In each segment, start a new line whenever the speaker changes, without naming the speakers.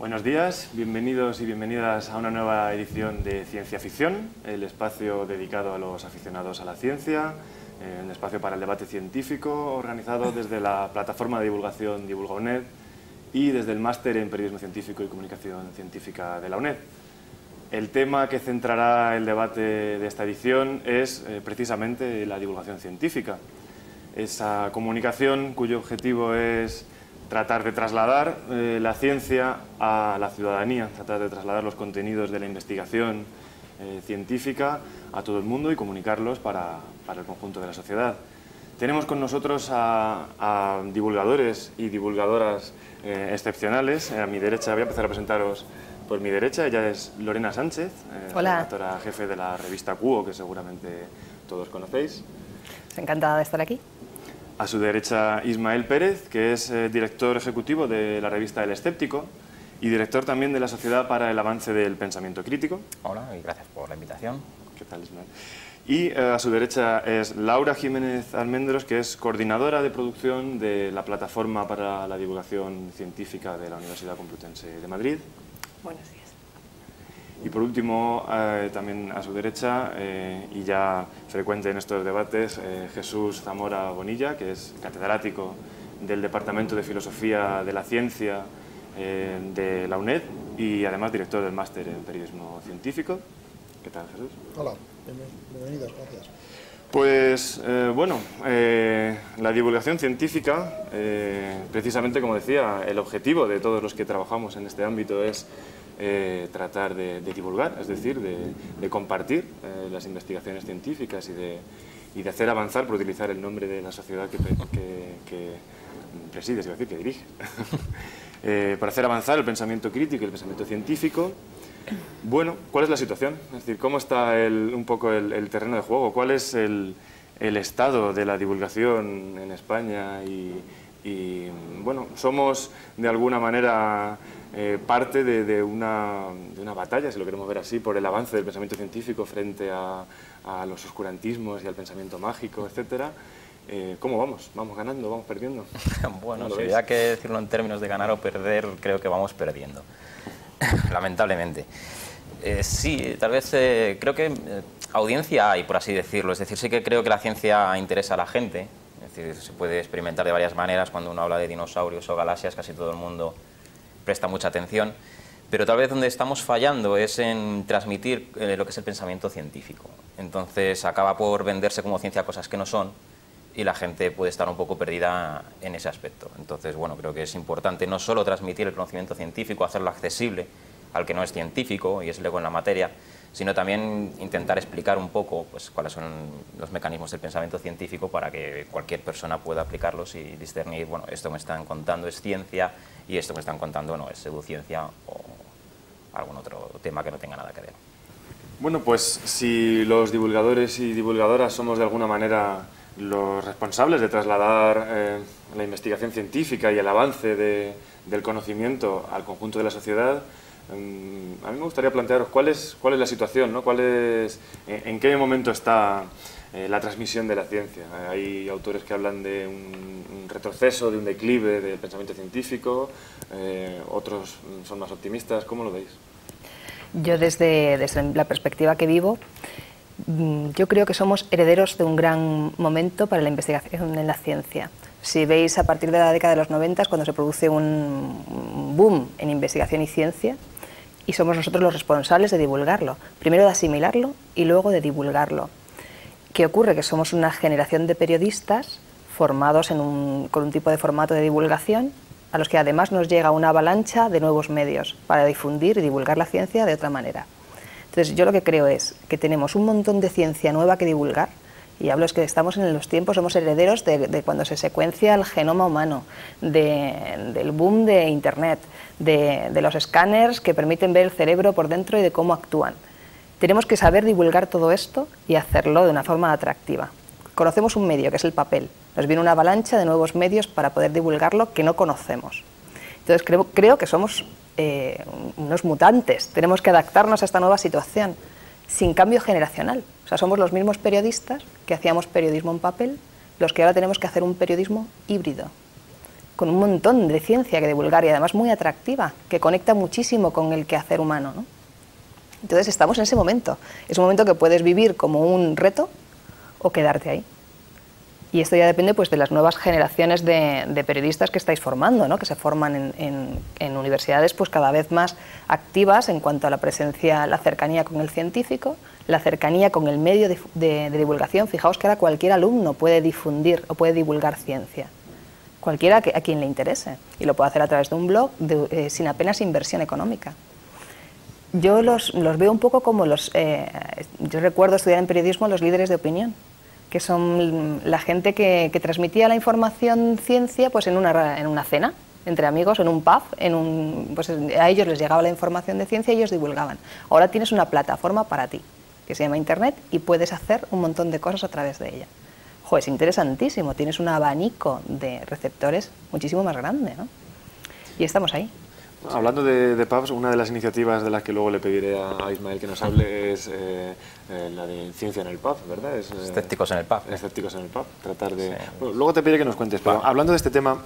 Buenos días, bienvenidos y bienvenidas a una nueva edición de Ciencia Ficción, el espacio dedicado a los aficionados a la ciencia, un espacio para el debate científico organizado desde la plataforma de divulgación Divulga UNED y desde el máster en Periodismo Científico y Comunicación Científica de la UNED. El tema que centrará el debate de esta edición es precisamente la divulgación científica. Esa comunicación cuyo objetivo es tratar de trasladar la ciencia a la ciudadanía, tratar de trasladar los contenidos de la investigación científica a todo el mundo y comunicarlos para el conjunto de la sociedad. Tenemos con nosotros a divulgadores y divulgadoras excepcionales. A mi derecha, voy a empezar a presentaros por mi derecha. Ella es Lorena Sánchez, redactora jefe de la revista Cuo, que seguramente todos conocéis.
Encantada de estar aquí.
A su derecha, Ismael Pérez, que es director ejecutivo de la revista El Escéptico y director también de la Sociedad para el Avance del Pensamiento Crítico.
Hola y gracias por la invitación.
¿Qué tal, Ismael? Y a su derecha es Laura Jiménez Almendros, que es coordinadora de producción de la Plataforma para la Divulgación Científica de la Universidad Complutense de Madrid.
Buenos días.
Y por último, también a su derecha, y ya frecuente en estos debates, Jesús Zamora Bonilla, que es catedrático del Departamento de Filosofía de la Ciencia de la UNED y además director del máster en Periodismo Científico. ¿Qué tal, Jesús?
Hola, bienvenidos, gracias.
Pues bueno, la divulgación científica, precisamente como decía, el objetivo de todos los que trabajamos en este ámbito es tratar de divulgar, es decir, de compartir las investigaciones científicas y de hacer avanzar, por utilizar el nombre de la sociedad que preside, es decir, que dirige, para hacer avanzar el pensamiento crítico y el pensamiento científico. Bueno, ¿cuál es la situación? Es decir, ¿cómo está un poco el terreno de juego? ¿Cuál es el estado de la divulgación en España? Y bueno, somos de alguna manera parte de una batalla, si lo queremos ver así, por el avance del pensamiento científico frente a los oscurantismos y al pensamiento mágico, etcétera. ¿Cómo vamos? ¿Vamos ganando? ¿Vamos perdiendo?
Bueno, si hubiera que decirlo en términos de ganar o perder, creo que vamos perdiendo, lamentablemente. Sí, tal vez creo que audiencia hay, por así decirlo, es decir, sí que creo que la ciencia interesa a la gente, es decir, se puede experimentar de varias maneras. Cuando uno habla de dinosaurios o galaxias, casi todo el mundo presta mucha atención, pero tal vez donde estamos fallando es en transmitir lo que es el pensamiento científico. Entonces acaba por venderse como ciencia cosas que no son y la gente puede estar un poco perdida en ese aspecto. Entonces, bueno, creo que es importante no solo transmitir el conocimiento científico, hacerlo accesible al que no es científico y es lego en la materia, sino también intentar explicar un poco pues, cuáles son los mecanismos del pensamiento científico para que cualquier persona pueda aplicarlos y discernir, bueno, esto me están contando es ciencia y esto me están contando no es pseudociencia o algún otro tema que no tenga nada que ver.
Bueno, pues si los divulgadores y divulgadoras somos de alguna manera los responsables de trasladar la investigación científica y el avance del conocimiento al conjunto de la sociedad, a mí me gustaría plantearos cuál es la situación, ¿no? En qué momento está la transmisión de la ciencia. Hay autores que hablan de un retroceso, de un declive del pensamiento científico, otros son más optimistas. ¿Cómo lo veis?
Yo desde la perspectiva que vivo, yo creo que somos herederos de un gran momento para la investigación en la ciencia. Si veis, a partir de la década de los 90 cuando se produce un boom en investigación y ciencia, y somos nosotros los responsables de divulgarlo, primero de asimilarlo y luego de divulgarlo. ¿Qué ocurre? Que somos una generación de periodistas formados con un tipo de formato de divulgación, a los que además nos llega una avalancha de nuevos medios para difundir y divulgar la ciencia de otra manera. Entonces, yo lo que creo es que tenemos un montón de ciencia nueva que divulgar, y hablo es que estamos en los tiempos, somos herederos de cuando se secuencia el genoma humano, del boom de Internet, de los escáneres que permiten ver el cerebro por dentro y de cómo actúan. Tenemos que saber divulgar todo esto y hacerlo de una forma atractiva. Conocemos un medio, que es el papel. Nos viene una avalancha de nuevos medios para poder divulgarlo que no conocemos. Entonces, creo que somos unos mutantes. Tenemos que adaptarnos a esta nueva situación, sin cambio generacional. O sea, somos los mismos periodistas que hacíamos periodismo en papel, los que ahora tenemos que hacer un periodismo híbrido. con un montón de ciencia que divulgar y además muy atractiva, que conecta muchísimo con el quehacer humano, ¿no? Entonces estamos en ese momento. Es un momento que puedes vivir como un reto o quedarte ahí. Y esto ya depende pues, de las nuevas generaciones de periodistas que estáis formando, ¿no? Que se forman en universidades pues, cada vez más activas en cuanto a la presencia, la cercanía con el científico, la cercanía con el medio de divulgación. Fijaos que ahora cualquier alumno puede difundir o puede divulgar ciencia. Cualquiera a quien le interese. Y lo puede hacer a través de un blog sin apenas inversión económica. Yo los veo un poco como yo recuerdo estudiar en periodismo los líderes de opinión, que son la gente que transmitía la información ciencia pues en una cena entre amigos, en un pub, pues a ellos les llegaba la información de ciencia y ellos divulgaban. Ahora tienes una plataforma para ti, que se llama Internet, y puedes hacer un montón de cosas a través de ella. Jo, es interesantísimo, tienes un abanico de receptores muchísimo más grande, ¿no? Y estamos ahí.
Hablando de pubs, una de las iniciativas de las que luego le pediré a Ismael que nos hable es la de ciencia en el pub, ¿verdad?
Escépticos en el pub.
Escépticos en el pub. Tratar de...
Sí.
Bueno, luego te pediré que nos cuentes, pero hablando de este tema,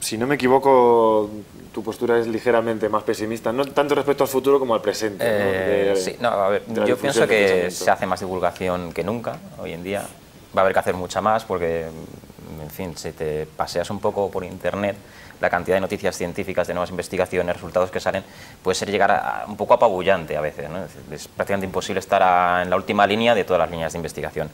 si no me equivoco, tu postura es ligeramente más pesimista, no tanto respecto al futuro como al presente.
Sí, no, a ver, yo pienso que se hace más divulgación que nunca hoy en día. Va a haber que hacer mucha más porque, en fin, si te paseas un poco por Internet, la cantidad de noticias científicas, de nuevas investigaciones, resultados que salen, puede ser llegar a un poco apabullante a veces, ¿no? Es prácticamente imposible estar en la última línea de todas las líneas de investigación.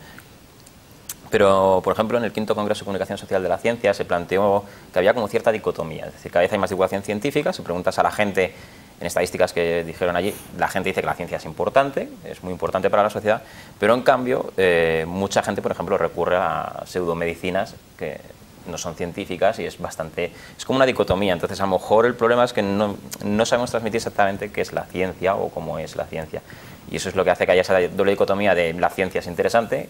Pero, por ejemplo, en el quinto Congreso de Comunicación Social de la Ciencia se planteó que había como cierta dicotomía, es decir, cada vez hay más divulgación científica. Si preguntas a la gente, en estadísticas que dijeron allí, la gente dice que la ciencia es importante, es muy importante para la sociedad, pero en cambio mucha gente, por ejemplo, recurre a pseudomedicinas que no son científicas y es como una dicotomía. Entonces, a lo mejor el problema es que no sabemos transmitir exactamente qué es la ciencia o cómo es la ciencia. Y eso es lo que hace que haya esa doble dicotomía de la ciencia es interesante,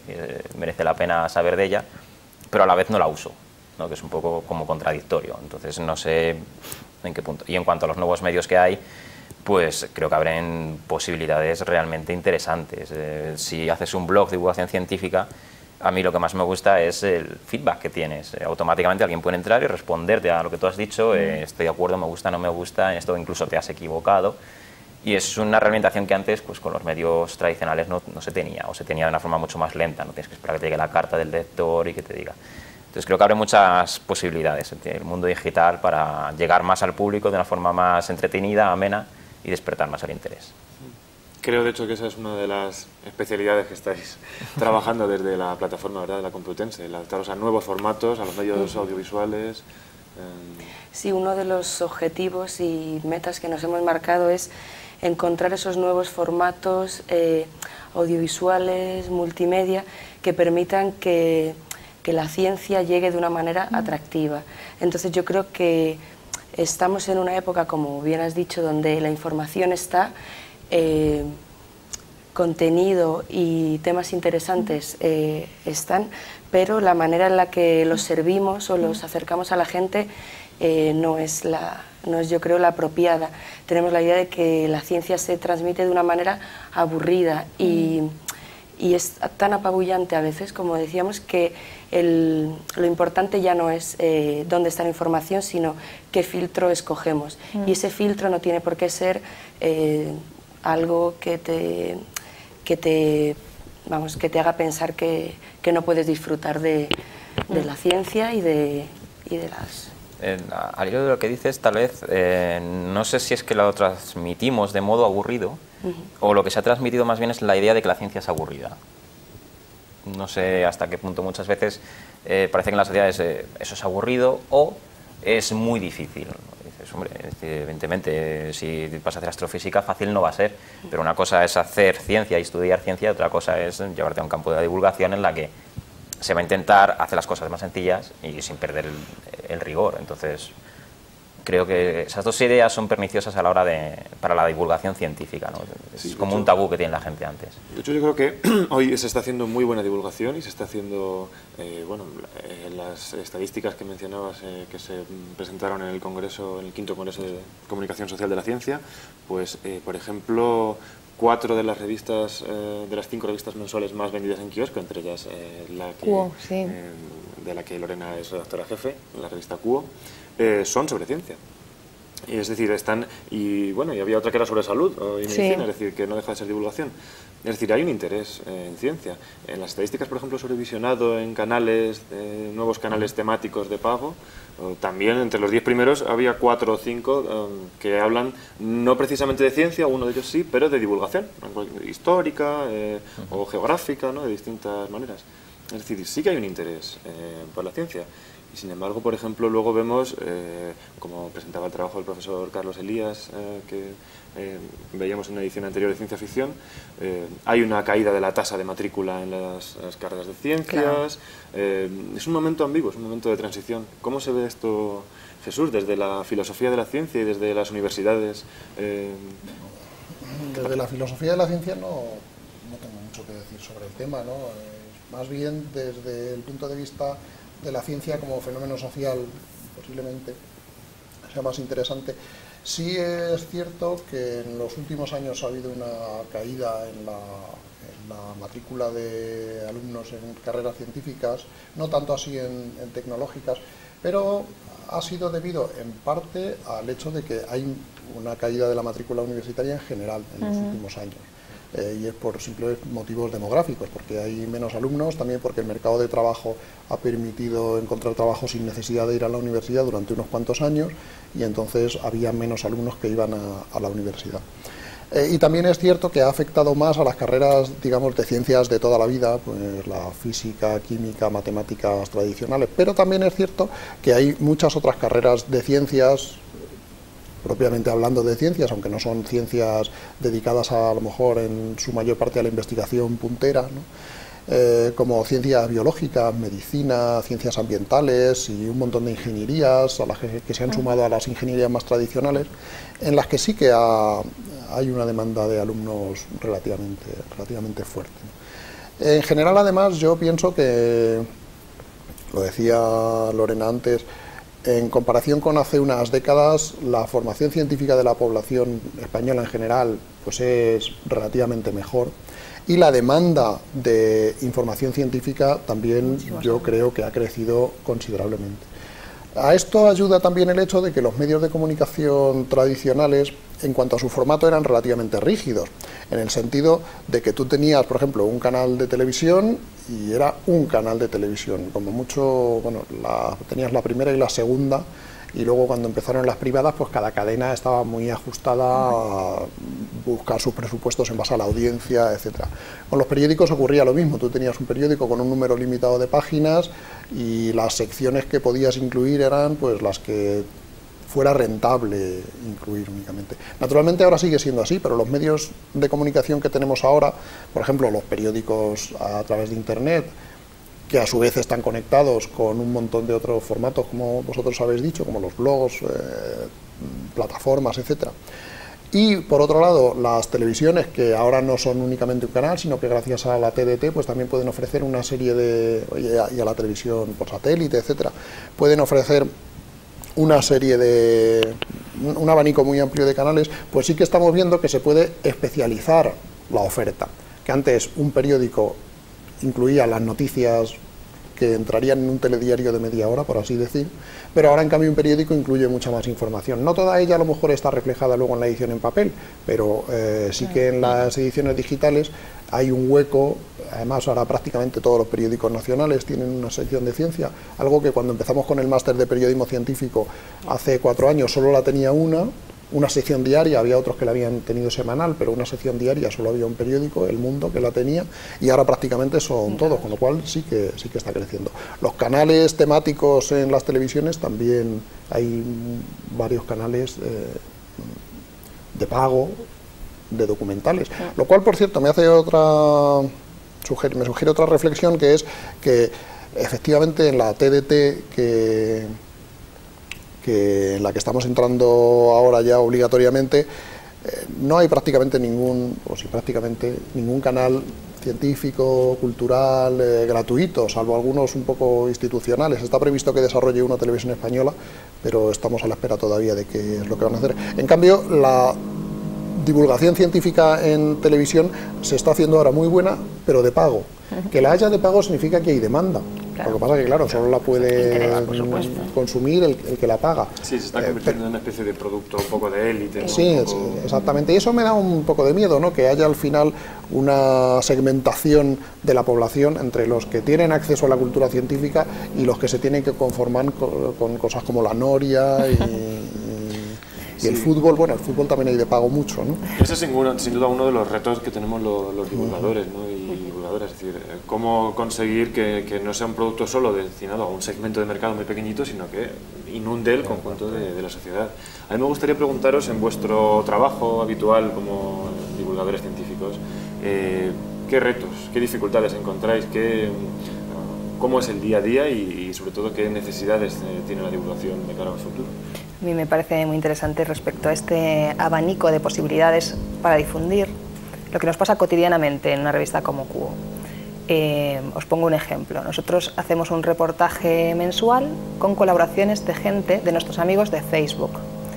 merece la pena saber de ella, pero a la vez no la uso, ¿no? Que es un poco como contradictorio. Entonces, no sé en qué punto. Y en cuanto a los nuevos medios que hay, pues creo que abren posibilidades realmente interesantes. Si haces un blog de divulgación científica, a mí lo que más me gusta es el feedback que tienes. Automáticamente alguien puede entrar y responderte a lo que tú has dicho, estoy de acuerdo, me gusta, no me gusta, en esto incluso te has equivocado. Y es una realimentación que antes pues, con los medios tradicionales no se tenía, o se tenía de una forma mucho más lenta, no tienes que esperar que te llegue la carta del lector y que te diga. Entonces creo que abre muchas posibilidades el mundo digital para llegar más al público de una forma más entretenida, amena y despertar más el interés.
Creo, de hecho, que esa es una de las especialidades que estáis trabajando desde la plataforma, ¿verdad?, de la Complutense, el adaptaros a nuevos formatos, a los medios audiovisuales.
Sí, uno de los objetivos y metas que nos hemos marcado es encontrar esos nuevos formatos audiovisuales, multimedia, que permitan que la ciencia llegue de una manera atractiva. Entonces yo creo que estamos en una época, como bien has dicho, donde la información está, contenido y temas interesantes están, pero la manera en la que los servimos o los acercamos a la gente no es yo creo la apropiada. Tenemos la idea de que la ciencia se transmite de una manera aburrida y es tan apabullante a veces, como decíamos, que lo importante ya no es dónde está la información, sino qué filtro escogemos. Y ese filtro no tiene por qué ser algo que te haga pensar que no puedes disfrutar de la ciencia y de las...
Al hilo de lo que dices, tal vez, no sé si es que lo transmitimos de modo aburrido, o lo que se ha transmitido más bien es la idea de que la ciencia es aburrida. No sé hasta qué punto muchas veces parece que en las sociedades eso es aburrido o es muy difícil. Dices, hombre, evidentemente, si vas a hacer astrofísica, fácil no va a ser, pero una cosa es hacer ciencia y estudiar ciencia, otra cosa es llevarte a un campo de divulgación en la que se va a intentar hacer las cosas más sencillas y sin perder el rigor. Entonces, creo que esas dos ideas son perniciosas a la hora para la divulgación científica, ¿no? Es como un tabú que tiene la gente antes.
De hecho, yo creo que hoy se está haciendo muy buena divulgación y se está haciendo, las estadísticas que mencionabas que se presentaron en el Congreso, en el quinto Congreso de Comunicación Social de la Ciencia, pues, por ejemplo, 4 de las revistas, de las 5 revistas mensuales más vendidas en kiosco, entre ellas la que...
Sí.
de la que Lorena es redactora jefe, en la revista Cuo, son sobre ciencia. Y es decir, y había otra que era sobre salud y medicina, es decir, que no deja de ser divulgación. Es decir, hay un interés en ciencia. En las estadísticas, por ejemplo, sobre visionado en canales, nuevos canales temáticos de pago, también entre los 10 primeros había 4 o 5 que hablan no precisamente de ciencia, uno de ellos sí, pero de divulgación, histórica o geográfica, ¿no? De distintas maneras. Es decir, sí que hay un interés por la ciencia. Y sin embargo, por ejemplo, luego vemos, como presentaba el trabajo del profesor Carlos Elías, que veíamos en una edición anterior de Ciencia Ficción, hay una caída de la tasa de matrícula en las carreras de ciencias. Claro. Es un momento ambiguo, es un momento de transición. ¿Cómo se ve esto, Jesús, desde la filosofía de la ciencia y desde las universidades?
Desde la filosofía de la ciencia no tengo mucho que decir sobre el tema, ¿no? Más bien desde el punto de vista de la ciencia como fenómeno social, posiblemente sea más interesante. Sí es cierto que en los últimos años ha habido una caída en la matrícula de alumnos en carreras científicas, no tanto así en tecnológicas, pero ha sido debido en parte al hecho de que hay una caída de la matrícula universitaria en general en los últimos años. Y es por simples motivos demográficos, porque hay menos alumnos, también porque el mercado de trabajo ha permitido encontrar trabajo sin necesidad de ir a la universidad durante unos cuantos años, y entonces había menos alumnos que iban a la universidad. Y también es cierto que ha afectado más a las carreras, digamos, de ciencias de toda la vida, pues la física, química, matemáticas tradicionales, pero también es cierto que hay muchas otras carreras de ciencias, propiamente hablando de ciencias, aunque no son ciencias dedicadas a lo mejor en su mayor parte a la investigación puntera, ¿no? Como ciencias biológicas, medicina, ciencias ambientales y un montón de ingenierías a las que se han sumado a las ingenierías más tradicionales, en las que sí que hay una demanda de alumnos relativamente fuerte, ¿no? En general, además, yo pienso que, lo decía Lorena antes, en comparación con hace unas décadas, la formación científica de la población española en general pues es relativamente mejor, y la demanda de información científica también yo creo que ha crecido considerablemente. A esto ayuda también el hecho de que los medios de comunicación tradicionales, en cuanto a su formato, eran relativamente rígidos, en el sentido de que tú tenías, por ejemplo, un canal de televisión y era un canal de televisión, como mucho, bueno, tenías la primera y la segunda, y luego cuando empezaron las privadas, pues cada cadena estaba muy ajustada a buscar sus presupuestos en base a la audiencia, etcétera. Con los periódicos ocurría lo mismo, tú tenías un periódico con un número limitado de páginas y las secciones que podías incluir eran pues las que fuera rentable incluir únicamente. Naturalmente ahora sigue siendo así, pero los medios de comunicación que tenemos ahora, por ejemplo los periódicos a través de Internet, que a su vez están conectados con un montón de otros formatos, como vosotros habéis dicho, como los blogs, plataformas, etcétera. Y por otro lado, las televisiones, que ahora no son únicamente un canal, sino que gracias a la TDT pues también pueden ofrecer una serie y a la televisión por satélite, etcétera, pueden ofrecer una serie un abanico muy amplio de canales, pues sí que estamos viendo que se puede especializar la oferta, que antes un periódico incluía las noticias que entrarían en un telediario de media hora, por así decir, pero ahora en cambio un periódico incluye mucha más información. No toda ella a lo mejor está reflejada luego en la edición en papel, pero sí que en las ediciones digitales hay un hueco. Además ahora prácticamente todos los periódicos nacionales tienen una sección de ciencia, algo que cuando empezamos con el máster de periodismo científico hace 4 años solo la tenía una sección diaria, había otros que la habían tenido semanal, pero una sección diaria solo había un periódico, El Mundo, que la tenía, y ahora prácticamente son todos, con lo cual sí que está creciendo. Los canales temáticos en las televisiones también hay varios canales de pago, de documentales, lo cual, por cierto, me sugiere otra reflexión, que es que efectivamente en la TDT en la que estamos entrando ahora ya obligatoriamente, no hay prácticamente ningún canal científico, cultural, gratuito, salvo algunos un poco institucionales. Está previsto que desarrolle una televisión española, pero estamos a la espera todavía de qué es lo que van a hacer. En cambio, la divulgación científica en televisión se está haciendo ahora muy buena, pero de pago. Que la haya de pago significa que hay demanda.
Claro.
Lo que pasa es que, claro, solo la puede
Interés, por supuesto.
consumir el que la paga.
Sí, se está convirtiendo en una especie de producto un poco de élite, ¿no?
Sí, exactamente. Y eso me da un poco de miedo, ¿no? Que haya al final una segmentación de la población entre los que tienen acceso a la cultura científica y los que se tienen que conformar con cosas como la noria y el fútbol. Bueno, el fútbol también hay de pago mucho, ¿no?
Ese es sin duda uno de los retos que tenemos los divulgadores, ¿no? Y divulgadoras, es decir, cómo conseguir que no sea un producto solo destinado a un segmento de mercado muy pequeñito, sino que inunde el conjunto de la sociedad. A mí me gustaría preguntaros, en vuestro trabajo habitual como divulgadores científicos, ¿qué retos, qué dificultades encontráis? ¿Cómo es el día a día y sobre todo qué necesidades tiene la divulgación de cara al futuro?
A mí me parece muy interesante respecto a este abanico de posibilidades para difundir lo que nos pasa cotidianamente en una revista como Cubo. Os pongo un ejemplo. Nosotros hacemos un reportaje mensual con colaboraciones de gente, de nuestros amigos de Facebook.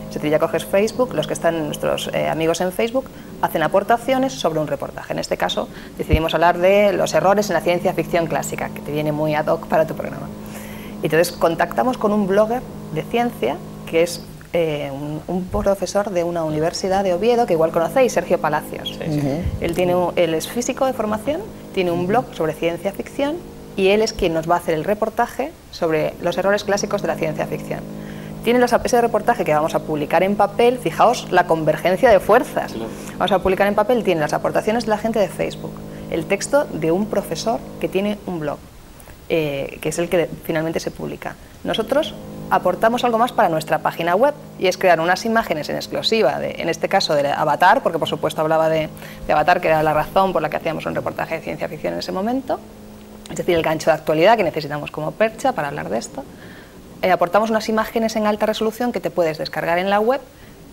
Es decir, ya coges Facebook, los que están nuestros amigos en Facebook hacen aportaciones sobre un reportaje. En este caso decidimos hablar de los errores en la ciencia ficción clásica, que te viene muy ad hoc para tu programa. Entonces contactamos con un blogger de ciencia que es un profesor de una universidad de Oviedo, que igual conocéis, Sergio Palacios.
Sí, sí.
Él es físico de formación, tiene un blog sobre ciencia ficción y él es quien nos va a hacer el reportaje sobre los errores clásicos de la ciencia ficción. Tiene ese reportaje que vamos a publicar en papel, fijaos la convergencia de fuerzas. Vamos a publicar en papel, tiene las aportaciones de la gente de Facebook, el texto de un profesor que tiene un blog, que es el que finalmente se publica. Nosotros aportamos algo más para nuestra página web y es crear unas imágenes en exclusiva, en este caso de Avatar, porque por supuesto hablaba de Avatar, que era la razón por la que hacíamos un reportaje de ciencia ficción en ese momento, es decir, el gancho de actualidad que necesitamos como percha para hablar de esto. Aportamos unas imágenes en alta resolución que te puedes descargar en la web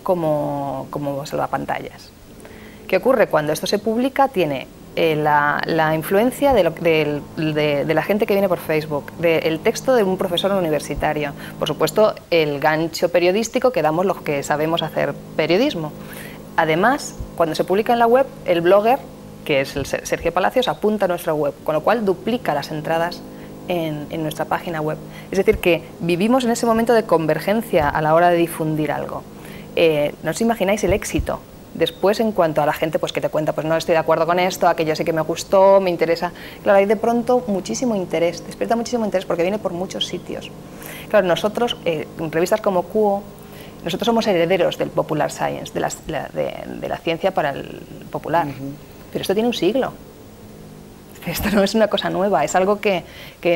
como salvapantallas. ¿Qué ocurre? Cuando esto se publica tiene la influencia de la gente que viene por Facebook, del texto de un profesor universitario, por supuesto el gancho periodístico que damos los que sabemos hacer periodismo. Además, cuando se publica en la web, el blogger, que es el Sergio Palacios, apunta a nuestra web, con lo cual duplica las entradas en nuestra página web. Es decir, que vivimos en ese momento de convergencia a la hora de difundir algo. No os imagináis el éxito. Después, en cuanto a la gente pues, que te cuenta, pues no estoy de acuerdo con esto, aquello sí que me gustó, me interesa. Claro, hay de pronto muchísimo interés, despierta muchísimo interés porque viene por muchos sitios. Claro, nosotros, en revistas como Cuo, nosotros somos herederos del popular science, de la ciencia para el popular. Pero esto tiene un siglo. Esto no es una cosa nueva, es algo que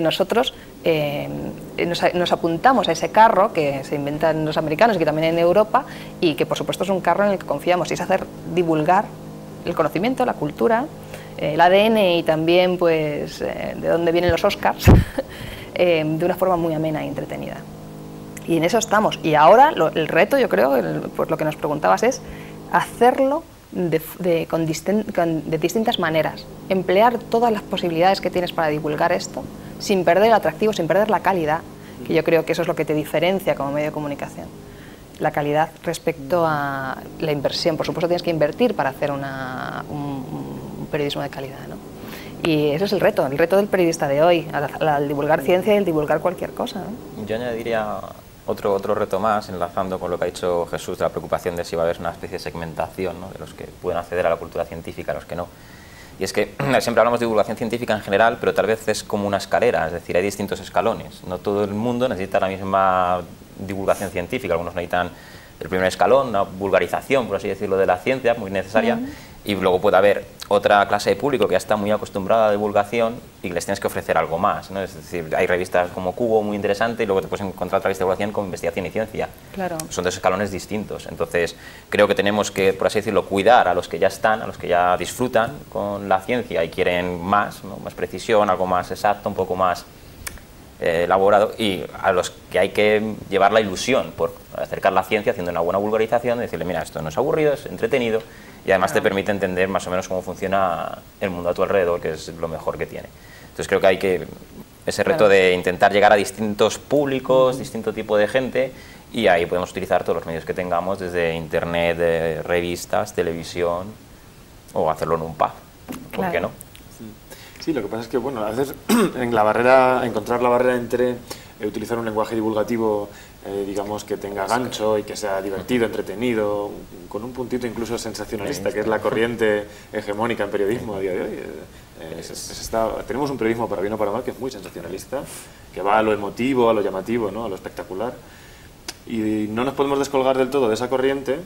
nosotros nos apuntamos a ese carro que se inventan los americanos y que también en Europa, y que por supuesto es un carro en el que confiamos, y es hacer divulgar el conocimiento, la cultura, el ADN y también pues de dónde vienen los Oscars de una forma muy amena y entretenida. Y en eso estamos. Y ahora el reto, yo creo, por lo que nos preguntabas, es hacerlo de distintas maneras, emplear todas las posibilidades que tienes para divulgar esto sin perder el atractivo, sin perder la calidad, que yo creo que eso es lo que te diferencia como medio de comunicación, la calidad respecto a la inversión. Por supuesto tienes que invertir para hacer un periodismo de calidad, ¿no? Y ese es el reto del periodista de hoy, al divulgar ciencia y al divulgar cualquier cosa, ¿no?
Yo añadiría otro reto más, enlazando con lo que ha dicho Jesús, de la preocupación de si va a haber una especie de segmentación, ¿no?, de los que pueden acceder a la cultura científica, a los que no. Y es que siempre hablamos de divulgación científica en general, pero tal vez es como una escalera, es decir, hay distintos escalones. No todo el mundo necesita la misma divulgación científica, algunos necesitan el primer escalón, una vulgarización, por así decirlo, de la ciencia, muy necesaria, y luego puede haber otra clase de público que ya está muy acostumbrada a la divulgación y que les tienes que ofrecer algo más, ¿no? Es decir, hay revistas como Cubo muy interesante y luego te puedes encontrar otra revista de divulgación como Investigación y Ciencia.
Claro.
Son dos escalones distintos. Entonces, creo que tenemos que, por así decirlo, cuidar a los que ya están, a los que ya disfrutan con la ciencia y quieren más, ¿no?, más precisión, algo más exacto, un poco más elaborado, y a los que hay que llevar la ilusión por acercar la ciencia haciendo una buena vulgarización, y decirle, mira, esto no es aburrido, es entretenido, y además te permite entender más o menos cómo funciona el mundo a tu alrededor, que es lo mejor que tiene. Entonces creo que hay que ese reto de intentar llegar a distintos públicos, distinto tipo de gente, y ahí podemos utilizar todos los medios que tengamos, desde internet, revistas, televisión, o hacerlo en un pub, ¿por qué no?
Sí, lo que pasa es que, bueno, a veces encontrar la barrera entre utilizar un lenguaje divulgativo, digamos, que tenga gancho y que sea divertido, entretenido, con un puntito incluso sensacionalista, que es la corriente hegemónica en periodismo a día de hoy. Tenemos un periodismo, para bien o para mal, que es muy sensacionalista, que va a lo emotivo, a lo llamativo, ¿no?, a lo espectacular. Y no nos podemos descolgar del todo de esa corriente,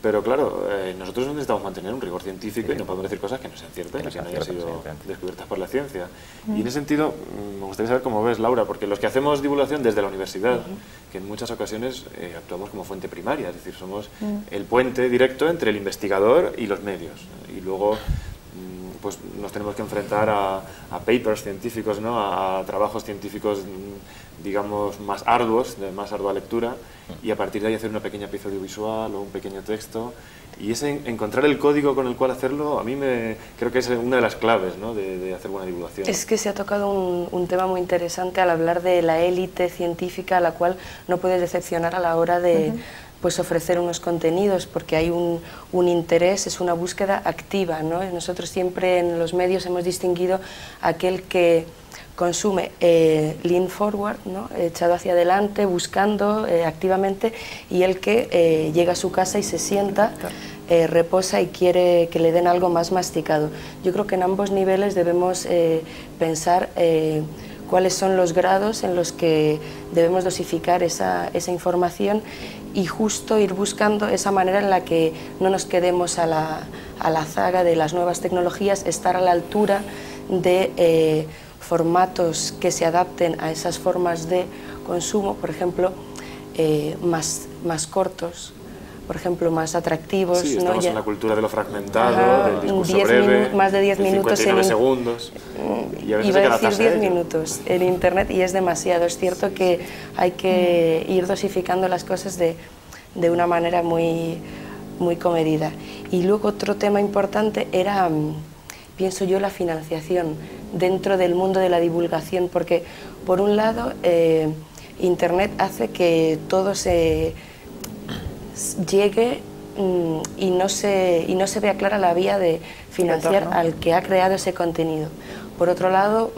pero claro, nosotros necesitamos mantener un rigor científico y no podemos decir cosas que no sean ciertas, que no hayan sido descubiertas por la ciencia. Y en ese sentido, me gustaría saber cómo ves, Laura, porque los que hacemos divulgación desde la universidad, que en muchas ocasiones actuamos como fuente primaria, es decir, somos el puente directo entre el investigador y los medios. Y luego pues nos tenemos que enfrentar a papers científicos, ¿no?, a trabajos científicos, digamos, más arduos, de más ardua lectura, y a partir de ahí hacer una pequeña pieza audiovisual o un pequeño texto. Y ese encontrar el código con el cual hacerlo, a mí creo que es una de las claves, ¿no?, de hacer buena divulgación.
Es que se ha tocado un tema muy interesante al hablar de la élite científica a la cual no puedes decepcionar a la hora de pues ofrecer unos contenidos, porque hay un interés, es una búsqueda activa, ¿no? Nosotros siempre en los medios hemos distinguido aquel que consume lean forward, ¿no?, echado hacia adelante, buscando activamente, y el que llega a su casa y se sienta, reposa y quiere que le den algo más masticado. Yo creo que en ambos niveles debemos pensar cuáles son los grados en los que debemos dosificar esa información y justo ir buscando esa manera en la que no nos quedemos a la zaga de las nuevas tecnologías, estar a la altura de formatos que se adapten a esas formas de consumo, por ejemplo, más cortos, por ejemplo, más atractivos.
Sí, estamos,
¿no?,
en la cultura de lo fragmentado, del discurso breve,
más de 10 minutos
59 segundos. Y a veces
iba a decir 10 minutos en Internet, y es demasiado. Es cierto que hay que ir dosificando las cosas de una manera muy comedida. Y luego otro tema importante era, pienso yo, la financiación dentro del mundo de la divulgación, porque por un lado Internet hace que todo se llegue y no se vea clara la vía de financiar al que ha creado ese contenido. Por otro lado,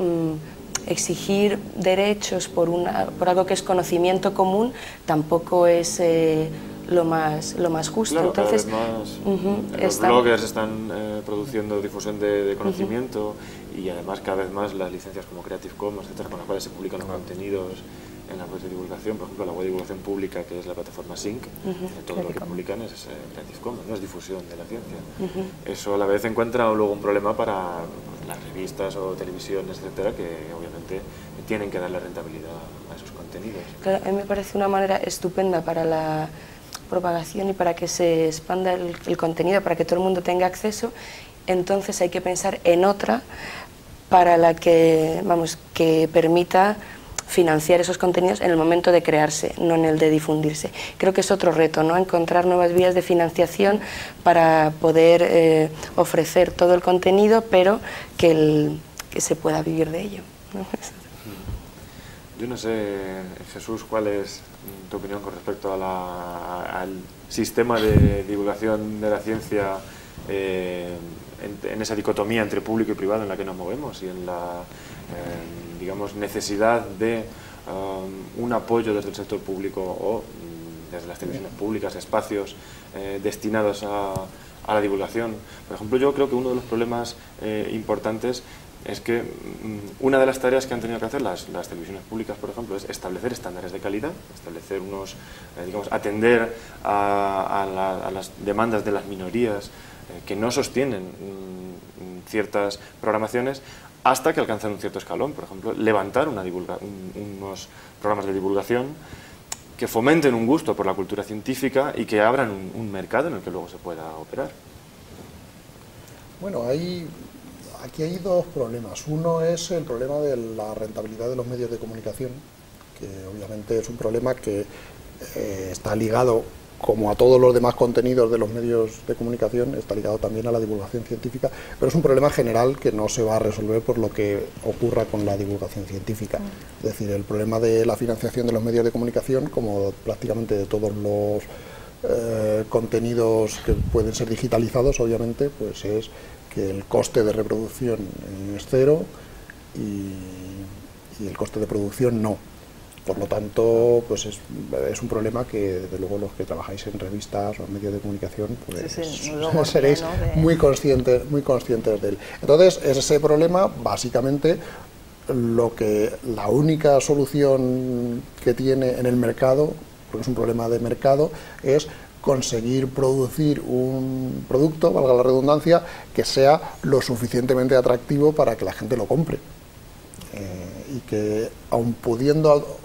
exigir derechos por algo que es conocimiento común tampoco es lo más justo.
Claro,
entonces
los bloggers están produciendo difusión de conocimiento, y además cada vez más las licencias como Creative Commons, etcétera, con las cuales se publican los contenidos en la web de divulgación. Por ejemplo, la web de divulgación pública, que es la plataforma Sync, todo lo que publican es Creative Commons, no es difusión de la ciencia. Eso a la vez encuentra luego un problema para las revistas o televisiones, etcétera, que obviamente tienen que darle rentabilidad a esos contenidos.
Claro, a mí me parece una manera estupenda para la propagación y para que se expanda el contenido, para que todo el mundo tenga acceso. Entonces hay que pensar en otra para la que permita financiar esos contenidos en el momento de crearse, no en el de difundirse. Creo que es otro reto, ¿no?, encontrar nuevas vías de financiación para poder ofrecer todo el contenido, pero que se pueda vivir de ello, ¿no?
Yo no sé, Jesús, ¿cuál es tu opinión con respecto al sistema de divulgación de la ciencia, en esa dicotomía entre público y privado en la que nos movemos, y en la digamos, necesidad de un apoyo desde el sector público o desde las televisiones públicas, espacios destinados a la divulgación? Por ejemplo, yo creo que uno de los problemas importantes es que una de las tareas que han tenido que hacer las televisiones públicas, por ejemplo, es establecer estándares de calidad, establecer unos, digamos, atender a las demandas de las minorías que no sostienen ciertas programaciones, hasta que alcanzan un cierto escalón. Por ejemplo, levantar unos programas de divulgación que fomenten un gusto por la cultura científica y que abran un mercado en el que luego se pueda operar.
Bueno, aquí hay dos problemas. Uno es el problema de la rentabilidad de los medios de comunicación, que obviamente es un problema que está ligado, como a todos los demás contenidos de los medios de comunicación, está ligado también a la divulgación científica, pero es un problema general que no se va a resolver por lo que ocurra con la divulgación científica. Es decir, el problema de la financiación de los medios de comunicación, como prácticamente de todos los contenidos que pueden ser digitalizados, obviamente, pues es que el coste de reproducción es cero y el coste de producción no. Por lo tanto, pues es un problema que desde luego los que trabajáis en revistas o en medios de comunicación pues seréis muy conscientes de él. Entonces, ese problema básicamente la única solución que tiene en el mercado, porque es un problema de mercado, es conseguir producir un producto, valga la redundancia, que sea lo suficientemente atractivo para que la gente lo compre. Y que aun pudiendo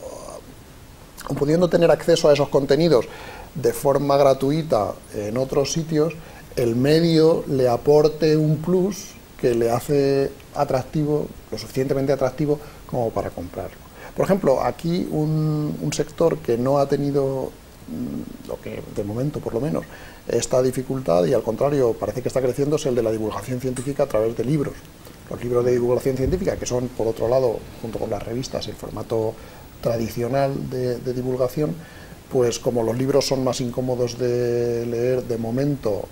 tener acceso a esos contenidos de forma gratuita en otros sitios, el medio le aporte un plus que le hace atractivo, lo suficientemente atractivo como para comprarlo. Por ejemplo, aquí un sector que no ha tenido, lo que de momento por lo menos, esta dificultad y al contrario parece que está creciendo, es el de la divulgación científica a través de libros. Los libros de divulgación científica, que son por otro lado, junto con las revistas, el formato tradicional de divulgación, pues como los libros son más incómodos de leer de momento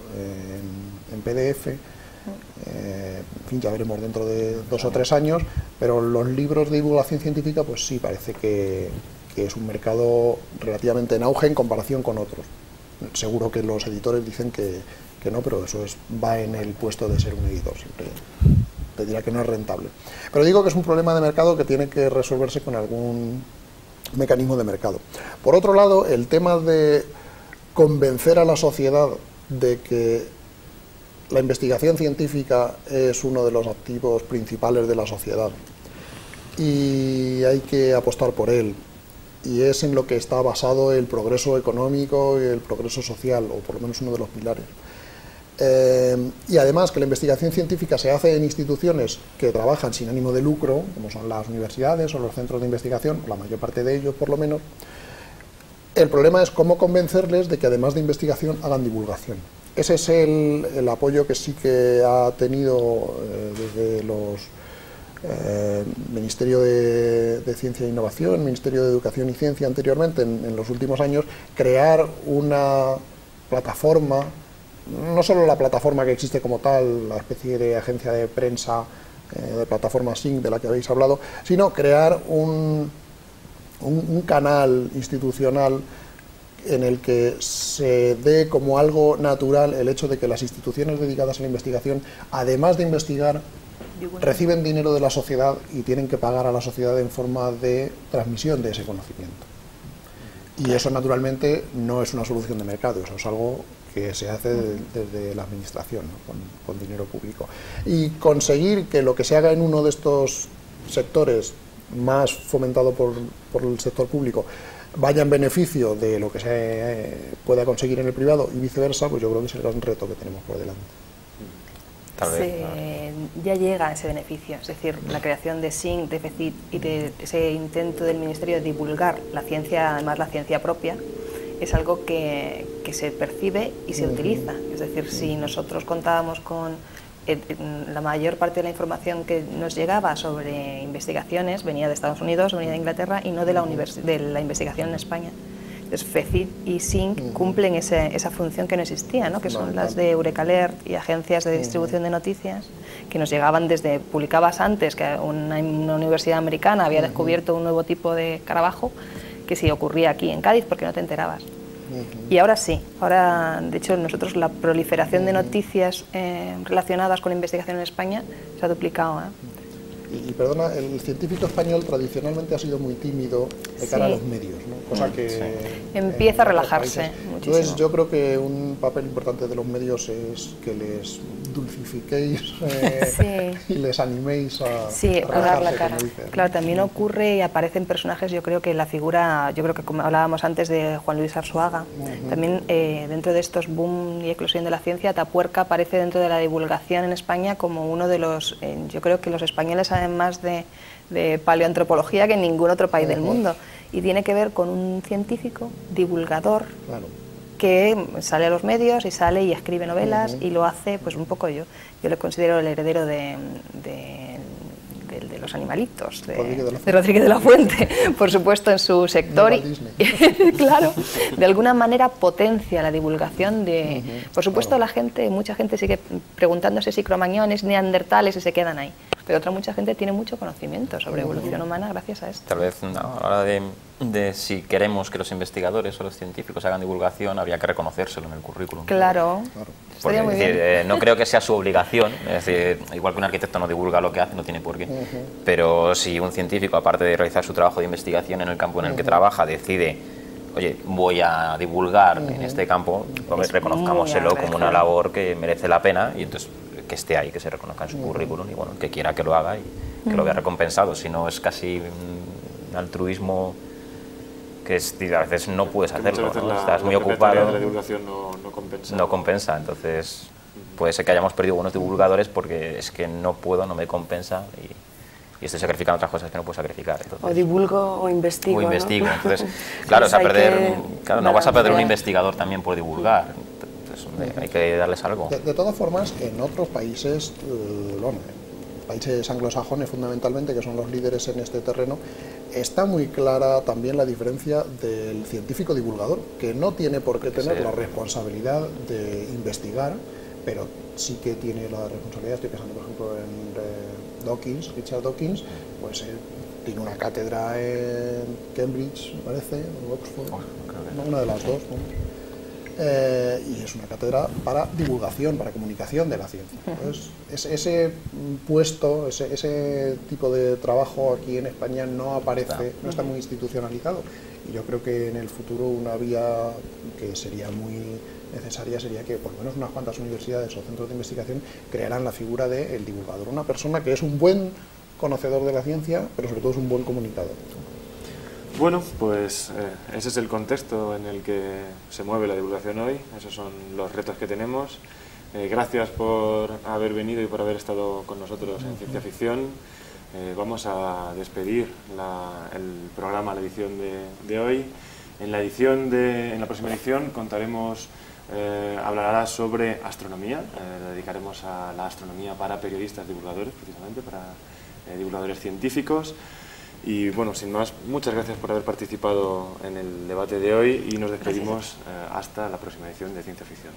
en PDF, en fin, ya veremos dentro de 2 o 3 años, pero los libros de divulgación científica pues sí parece que es un mercado relativamente en auge en comparación con otros. Seguro que los editores dicen que no, pero eso va en el puesto de ser un editor, siempre te dirá que no es rentable. Pero digo que es un problema de mercado que tiene que resolverse con algún mecanismo de mercado. Por otro lado, el tema de convencer a la sociedad de que la investigación científica es uno de los activos principales de la sociedad y hay que apostar por él, y es en lo que está basado el progreso económico y el progreso social, o por lo menos uno de los pilares. Y además que la investigación científica se hace en instituciones que trabajan sin ánimo de lucro, como son las universidades o los centros de investigación, la mayor parte de ellos por lo menos. El problema es cómo convencerles de que además de investigación hagan divulgación. Ese es el apoyo que sí que ha tenido desde los Ministerio de Ciencia e Innovación, Ministerio de Educación y Ciencia anteriormente, en los últimos años, crear una plataforma, no solo la plataforma que existe como tal, la especie de agencia de prensa, de plataforma SYNC de la que habéis hablado, sino crear un canal institucional en el que se dé como algo natural el hecho de que las instituciones dedicadas a la investigación, además de investigar, reciben dinero de la sociedad y tienen que pagar a la sociedad en forma de transmisión de ese conocimiento. Y eso naturalmente no es una solución de mercado, eso es algo que se hace desde la administración, ¿no? con dinero público. Y conseguir que lo que se haga en uno de estos sectores, más fomentado por el sector público, vaya en beneficio de lo que se pueda conseguir en el privado y viceversa, pues yo creo que es el gran reto que tenemos por delante.
Tal vez,
ya llega ese beneficio, es decir, la creación de SYNC, de FECIT y de ese intento del Ministerio de divulgar la ciencia, además la ciencia propia, es algo que se percibe y se utiliza. Es decir, si nosotros contábamos con la mayor parte de la información que nos llegaba sobre investigaciones venía de Estados Unidos, venía de Inglaterra y no de la investigación en España. Entonces, FECIT y SYNC cumplen esa función que no existía, ¿no? Que son las de Eureka Alert y agencias de distribución de noticias que nos llegaban desde, publicabas antes que una universidad americana había descubierto un nuevo tipo de escarabajo que sí ocurría aquí en Cádiz porque no te enterabas. Y ahora sí, ahora de hecho nosotros la proliferación de noticias relacionadas con la investigación en España se ha duplicado.
Y perdona, el científico español tradicionalmente ha sido muy tímido de cara a los medios, ¿no? Cosa que
empieza a relajarse muchísimo.
Entonces yo creo que un papel importante de los medios es que les dulcifiquéis y les animéis a
dar la cara. Claro, también ocurre y aparecen personajes, yo creo que la figura, yo creo que como hablábamos antes de Juan Luis Arzuaga, también dentro de estos boom y eclosión de la ciencia, Atapuerca aparece dentro de la divulgación en España como uno de los, yo creo que los españoles saben más de paleoantropología que en ningún otro país del mundo, y tiene que ver con un científico divulgador que sale a los medios y sale y escribe novelas y lo hace pues un poco yo le considero el heredero de el de los animalitos, de
Rodríguez
Rodríguez de la Fuente, por supuesto en su sector.
Walt Disney.
Claro, de alguna manera potencia la divulgación de... Por supuesto, la gente, mucha gente sigue preguntándose si cromañones, neandertales, y se quedan ahí. Pero mucha gente tiene mucho conocimiento sobre evolución humana gracias a esto.
Tal vez a la hora de si queremos que los investigadores o los científicos hagan divulgación, habría que reconocérselo en el currículum.
Claro, estaría muy bien.
No creo que sea su obligación, es decir, igual que un arquitecto no divulga lo que hace, no tiene por qué, pero si un científico, aparte de realizar su trabajo de investigación en el campo en el que trabaja, decide, oye, voy a divulgar en este campo, pues reconozcámoselo como una labor que merece la pena, y entonces que esté ahí, que se reconozca en su currículum, y bueno, el que quiera que lo haga y que lo vea recompensado. Si no, es casi un altruismo que a veces no puedes hacerlo, ¿no? Estás muy ocupado,
la divulgación no compensa.
No compensa, entonces puede ser que hayamos perdido buenos divulgadores porque es que no me compensa y estoy sacrificando otras cosas que no puedo sacrificar. Entonces,
o divulgo o investigo.
O investigo,
¿no?
entonces, claro, no vas a perder un
balancear.
investigador también por divulgar. Hay que darles algo.
De todas formas, en otros países, bueno, países anglosajones fundamentalmente, que son los líderes en este terreno, está muy clara también la diferencia del científico divulgador, que no tiene por qué tener la responsabilidad de investigar, pero sí que tiene la responsabilidad. Estoy pensando, por ejemplo, en Dawkins, Richard Dawkins, pues tiene una cátedra en Cambridge, me parece, en Oxford, una de las dos, ¿no? Y es una cátedra para divulgación, para comunicación de la ciencia. Entonces, ese puesto, ese tipo de trabajo aquí en España no aparece, no está muy institucionalizado. Y yo creo que en el futuro una vía que sería muy necesaria sería que por lo menos unas cuantas universidades o centros de investigación crearan la figura del divulgador, una persona que es un buen conocedor de la ciencia, pero sobre todo es un buen comunicador.
Bueno, pues ese es el contexto en el que se mueve la divulgación hoy, esos son los retos que tenemos. Gracias por haber venido y por haber estado con nosotros en Ciencia Ficción. Vamos a despedir el programa, la edición de hoy. En la próxima edición contaremos, hablará sobre astronomía, le dedicaremos a la astronomía para periodistas divulgadores, precisamente para divulgadores científicos. Y bueno, sin más, muchas gracias por haber participado en el debate de hoy y nos despedimos hasta la próxima edición de Ciencia Ficción.